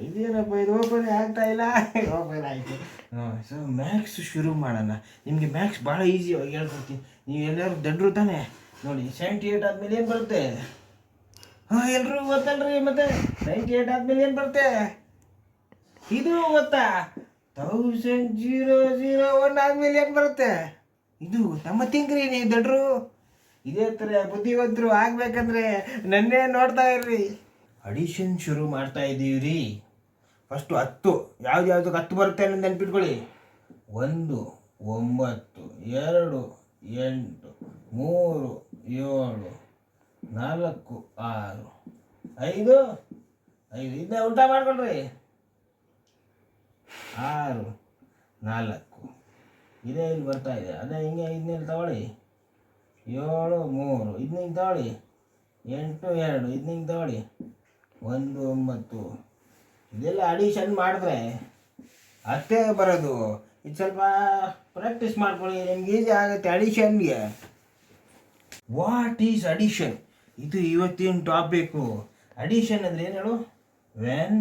ಇದೇನಪ್ಪ ಇದು ಓಪನ್ ಆಗ್ತಾ ಇಲ್ಲ. ಓಪನ್ ಆಯಿತು. ಸೊ ಮ್ಯಾಕ್ಸ್ ಶುರು ಮಾಡೋಣ. ನಿಮಗೆ ಮ್ಯಾಕ್ಸ್ ಭಾಳ ಈಸಿಯಾಗಿ ಹೇಳ್ಕೊಡ್ತೀನಿ. ನೀವು ಎಲ್ಲರೂ ದಡ್ರು ತಾನೆ ನೋಡಿ. 78 ಆದಮೇಲೆ ಏನು ಬರುತ್ತೆ? ಎಲ್ಲರೂ ಗೊತ್ತಲ್ರಿ. ಮತ್ತೆ 98 ಆದಮೇಲೆ ಏನು ಬರುತ್ತೆ? ಇದು ಗೊತ್ತಾ? 1001 ಆದಮೇಲೆ ಏನು ಬರುತ್ತೆ? ಇದು ನಮ್ಮ ತಿಂಗ್ರಿ. ನೀವು ದಡ್ರು ಇದೇ ಥರ ಬುದ್ಧಿವಂತರು ಆಗ್ಬೇಕಂದ್ರೆ ನನ್ನೇ ನೋಡ್ತಾ ಇರ್ರಿ. ಅಡಿಷನ್ ಶುರು ಮಾಡ್ತಾ ಇದ್ದೀವಿ ರೀ. ಫಸ್ಟು 10 ಯಾವ್ದಕ್ಕೆ 10 ಬರುತ್ತೆ ಅನ್ನೋದು ನೆನ್ಪಿಟ್ಕೊಳ್ಳಿ. 1 9 2 8 3 7 4 6 5 ಇದನ್ನ ಉಲ್ಟಾ ಮಾಡ್ಕೊಳ್ರಿ. 6 4 ಇದೇ ಇಲ್ಲಿ ಬರ್ತಾ ಇದೆ. ಅದೇ ಹಿಂಗೆ ಇದನ್ನೆಲ್ಲಿ ತಗೊಳ್ಳಿ. 7 3 ಇದನ್ನ ಹಿಂಗೆ ತಗೊಳ್ಳಿ. 8 2 ಇದನ್ನ ಹಿಂಗೆ ತಗೊಳ್ಳಿ. 1 9 ಇದೆಲ್ಲ ಅಡಿಷನ್ ಮಾಡಿದ್ರೆ ಅಷ್ಟೇ ಬರೋದು. ಇದು ಸ್ವಲ್ಪ ಪ್ರಾಕ್ಟೀಸ್ ಮಾಡ್ಕೊಳ್ಳಿ, ನಿಮ್ಗೆ ಈಸಿ ಆಗುತ್ತೆ ಅಡಿಷನ್ಗೆ. What is addition? ಇದು ಇವತ್ತಿನ ಟಾಪಿಕ್ಕು. ಅಡಿಷನ್ ಅಂದರೆ ಏನು ಹೇಳು? ವೆನ್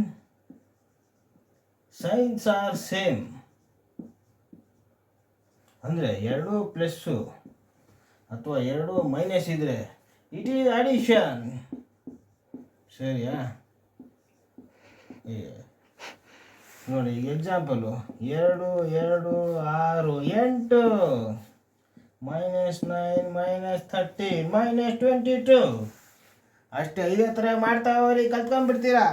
ಸೈನ್ಸ್ ಆರ್ ಸೇಮ್ ಅಂದರೆ 2 ಪ್ಲಸ್ಸು ಅಥವಾ 2 ಮೈನಸ್ ಇದ್ದರೆ ಇಟ್ ಈಸ್ ಅಡಿಷನ್. ಸರಿಯಾ? ನೋಡಿ ಈಗ ಎಕ್ಸಾಂಪಲು 2 2 6 8 -9 -13 -22 ಅಷ್ಟೇ. ಇದೇ ಥರ ಮಾಡ್ತಾ ಹೋಗ್ರಿ, ಕಲ್ತ್ಕೊಂಡ್ಬಿಡ್ತೀರಾ.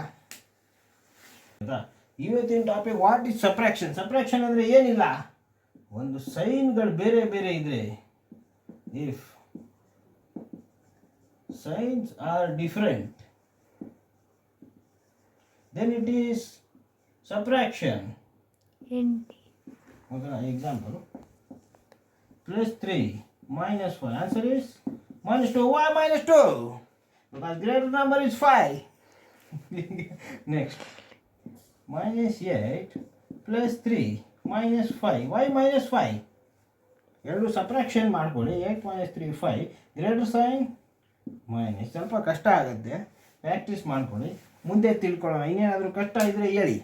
ಆಯಿತಾ? ಇವತ್ತಿನ topic what is subtraction. Subtraction ಅಂದರೆ ಏನಿಲ್ಲ, ಒಂದು ಸೈನ್ಗಳು ಬೇರೆ ಬೇರೆ ಇದ್ದರೆ, if science are different then it is subtraction. Okay, example +3 -5. Answer is -2. Why -2? Because greater number is 5. Next, -8 +3 -5. Why -5? ಎರಡು ಸಬ್ಟ್ರಾಕ್ಷನ್ ಮಾಡ್ಕೊಳ್ಳಿ. 8 - 3 5. Greater sign minus. ಸ್ವಲ್ಪ ಕಷ್ಟ ಆಗುತ್ತೆ, ಪ್ರಾಕ್ಟೀಸ್ ಮಾಡ್ಕೊಳ್ಳಿ. ಮುಂದೆ ತಿಳ್ಕೊಳ್ಳೋಣ. ಇನ್ನೇನಾದರೂ ಕಷ್ಟ ಇದ್ದರೆ ಹೇಳಿ.